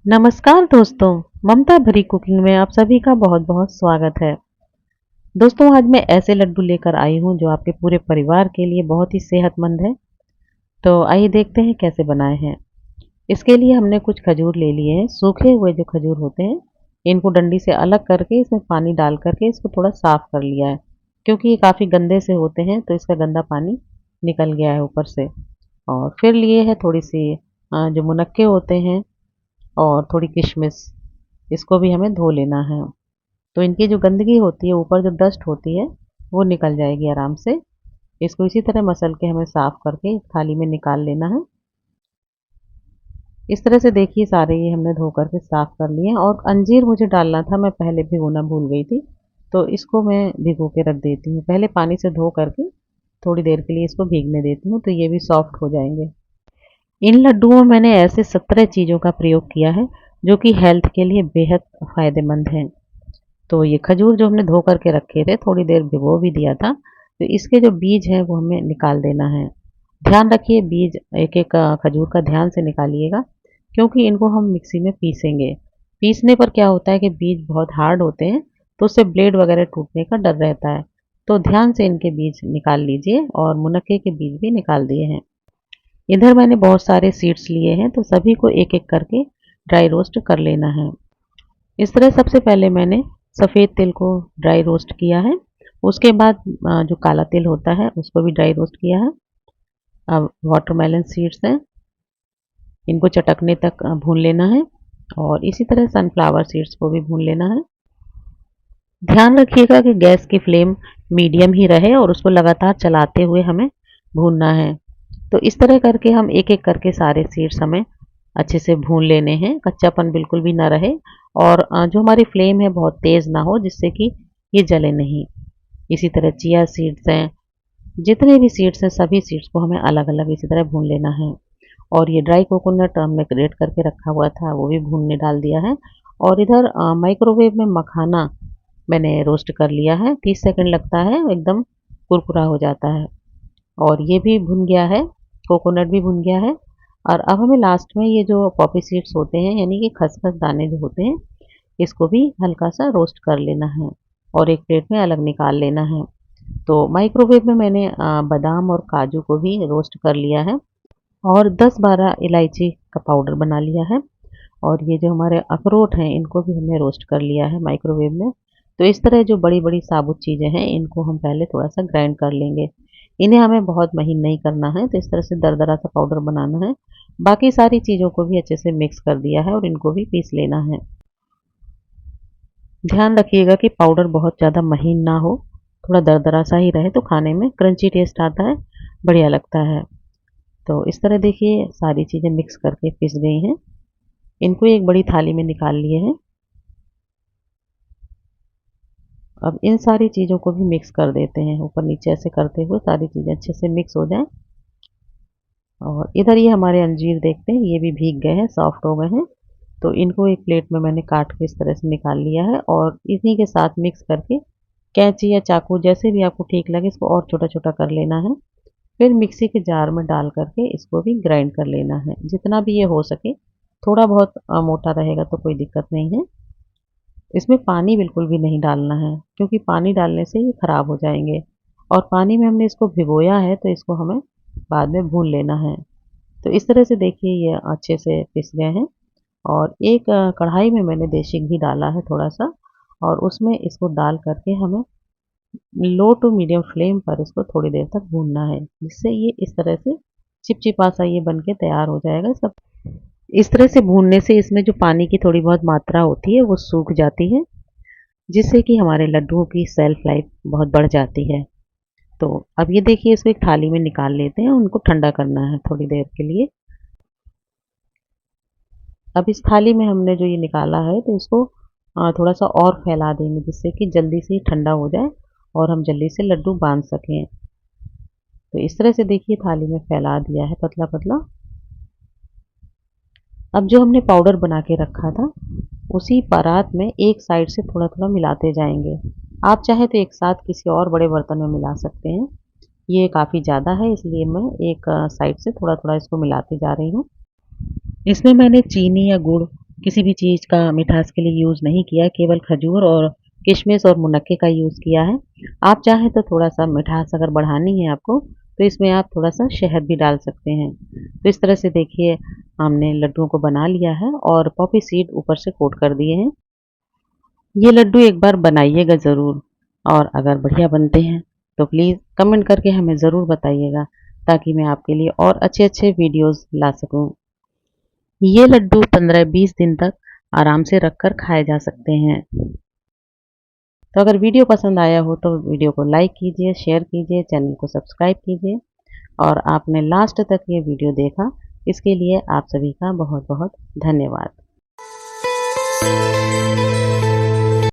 नमस्कार दोस्तों। ममता भरी कुकिंग में आप सभी का बहुत बहुत स्वागत है। दोस्तों, आज मैं ऐसे लड्डू लेकर आई हूँ जो आपके पूरे परिवार के लिए बहुत ही सेहतमंद है। तो आइए देखते हैं कैसे बनाए हैं। इसके लिए हमने कुछ खजूर ले लिए हैं। सूखे हुए जो खजूर होते हैं, इनको डंडी से अलग करके इसमें पानी डाल करके इसको थोड़ा साफ कर लिया है, क्योंकि ये काफ़ी गंदे से होते हैं तो इसका गंदा पानी निकल गया है ऊपर से। और फिर लिए है थोड़ी सी जो मुनक्के होते हैं और थोड़ी किशमिश, इसको भी हमें धो लेना है। तो इनकी जो गंदगी होती है, ऊपर जो डस्ट होती है, वो निकल जाएगी आराम से। इसको इसी तरह मसल के हमें साफ़ करके एक थाली में निकाल लेना है। इस तरह से देखिए सारे ये हमने धो करके साफ़ कर लिए हैं। और अंजीर मुझे डालना था, मैं पहले भिगोना भूल गई थी, तो इसको मैं भिगो के रख देती हूँ। पहले पानी से धो करके थोड़ी देर के लिए इसको भीगने देती हूँ, तो ये भी सॉफ्ट हो जाएंगे। इन लड्डुओं में मैंने ऐसे 17 चीज़ों का प्रयोग किया है जो कि हेल्थ के लिए बेहद फ़ायदेमंद हैं। तो ये खजूर जो हमने धो करके रखे थे, थोड़ी देर भिगो भी दिया था, तो इसके जो बीज हैं वो हमें निकाल देना है। ध्यान रखिए बीज एक-एक खजूर का ध्यान से निकालिएगा, क्योंकि इनको हम मिक्सी में पीसेंगे। पीसने पर क्या होता है कि बीज बहुत हार्ड होते हैं, तो उससे ब्लेड वगैरह टूटने का डर रहता है। तो ध्यान से इनके बीज निकाल लीजिए और मुनक्के के बीज भी निकाल दिए हैं। इधर मैंने बहुत सारे सीड्स लिए हैं, तो सभी को एक-एक करके ड्राई रोस्ट कर लेना है। इस तरह सबसे पहले मैंने सफ़ेद तिल को ड्राई रोस्ट किया है। उसके बाद जो काला तिल होता है उसको भी ड्राई रोस्ट किया है। अब वाटरमेलन सीड्स हैं, इनको चटकने तक भून लेना है। और इसी तरह सनफ्लावर सीड्स को भी भून लेना है। ध्यान रखिएगा कि गैस की फ्लेम मीडियम ही रहे और उसको लगातार चलाते हुए हमें भूनना है। तो इस तरह करके हम एक-एक करके सारे सीड्स हमें अच्छे से भून लेने हैं, कच्चापन बिल्कुल भी ना रहे। और जो हमारी फ्लेम है बहुत तेज़ ना हो, जिससे कि ये जले नहीं। इसी तरह चिया सीड्स हैं, जितने भी सीड्स हैं सभी सीड्स को हमें अलग-अलग इसी तरह भून लेना है। और ये ड्राई कोकोनट हमने ग्रेट करके रखा हुआ था, वो भी भूनने डाल दिया है। और इधर माइक्रोवेव में मखाना मैंने रोस्ट कर लिया है, 30 सेकंड लगता है, एकदम कुरकुरा हो जाता है। और ये भी भुन गया है, कोकोनट भी भुन गया है। और अब हमें लास्ट में ये जो पॉपी सीड्स होते हैं, यानी कि खसखस दाने जो होते हैं, इसको भी हल्का सा रोस्ट कर लेना है और एक प्लेट में अलग निकाल लेना है। तो माइक्रोवेव में मैंने बादाम और काजू को भी रोस्ट कर लिया है और 10-12 इलायची का पाउडर बना लिया है। और ये जो हमारे अखरोट हैं, इनको भी हमने रोस्ट कर लिया है माइक्रोवेव में। तो इस तरह जो बड़ी-बड़ी साबुत चीज़ें हैं, इनको हम पहले थोड़ा-सा ग्राइंड कर लेंगे। इन्हें हमें बहुत महीन नहीं करना है, तो इस तरह से दरदरा सा पाउडर बनाना है। बाकी सारी चीज़ों को भी अच्छे से मिक्स कर दिया है और इनको भी पीस लेना है। ध्यान रखिएगा कि पाउडर बहुत ज़्यादा महीन ना हो, थोड़ा दरदरा सा ही रहे, तो खाने में क्रंची टेस्ट आता है, बढ़िया लगता है। तो इस तरह देखिए सारी चीज़ें मिक्स करके पीस गई हैं। इनको एक बड़ी थाली में निकाल लिए हैं। अब इन सारी चीज़ों को भी मिक्स कर देते हैं, ऊपर नीचे ऐसे करते हुए सारी चीज़ें अच्छे से मिक्स हो जाएँ। और इधर ये हमारे अंजीर देखते हैं, ये भी भीग गए हैं, सॉफ्ट हो गए हैं। तो इनको एक प्लेट में मैंने काट के इस तरह से निकाल लिया है और इन्हीं के साथ मिक्स करके कैंची या चाकू जैसे भी आपको ठीक लगे इसको और छोटा-छोटा कर लेना है। फिर मिक्सी के जार में डाल करके इसको भी ग्राइंड कर लेना है, जितना भी ये हो सके। थोड़ा बहुत मोटा रहेगा तो कोई दिक्कत नहीं है। इसमें पानी बिल्कुल भी नहीं डालना है, क्योंकि पानी डालने से ये खराब हो जाएँगे। और पानी में हमने इसको भिगोया है, तो इसको हमें बाद में भून लेना है। तो इस तरह से देखिए ये अच्छे से पिस गए हैं। और एक कढ़ाई में मैंने देसी घी डाला है थोड़ा-सा, और उसमें इसको डाल करके हमें लो टू मीडियम फ्लेम पर इसको थोड़ी देर तक भूनना है, जिससे ये इस तरह से चिपचिपा सा ये बन के तैयार हो जाएगा सब। इस तरह से भूनने से इसमें जो पानी की थोड़ी बहुत मात्रा होती है वो सूख जाती है, जिससे कि हमारे लड्डुओं की शेल्फ लाइफ बहुत बढ़ जाती है। तो अब ये देखिए इसको एक थाली में निकाल लेते हैं, उनको ठंडा करना है थोड़ी देर के लिए। अब इस थाली में हमने जो ये निकाला है, तो इसको थोड़ा-सा और फैला देंगे, जिससे कि जल्दी से ठंडा हो जाए और हम जल्दी से लड्डू बाँध सकें। तो इस तरह से देखिए थाली में फैला दिया है पतला-पतला। अब जो हमने पाउडर बना के रखा था, उसी परात में एक साइड से थोड़ा-थोड़ा मिलाते जाएँगे। आप चाहे तो एक साथ किसी और बड़े बर्तन में मिला सकते हैं। ये काफ़ी ज़्यादा है, इसलिए मैं एक साइड से थोड़ा-थोड़ा इसको मिलाती जा रही हूँ। इसमें मैंने चीनी या गुड़ किसी भी चीज़ का मिठास के लिए यूज़ नहीं किया, केवल खजूर और किशमिश और मुनक्के का यूज़ किया है। आप चाहें तो थोड़ा-सा मिठास अगर बढ़ानी है आपको, तो इसमें आप थोड़ा-सा शहद भी डाल सकते हैं। तो इस तरह से देखिए हमने लड्डुओं को बना लिया है और पॉपी सीड ऊपर से कोट कर दिए हैं। ये लड्डू एक बार बनाइएगा ज़रूर और अगर बढ़िया बनते हैं, तो प्लीज़ कमेंट करके हमें ज़रूर बताइएगा, ताकि मैं आपके लिए और अच्छे-अच्छे वीडियोज़ ला सकूँ। ये लड्डू 15-20 दिन तक आराम से रखकर खाए जा सकते हैं। तो अगर वीडियो पसंद आया हो तो वीडियो को लाइक कीजिए, शेयर कीजिए, चैनल को सब्सक्राइब कीजिए और आपने लास्ट तक ये वीडियो देखा, इसके लिए आप सभी का बहुत-बहुत धन्यवाद।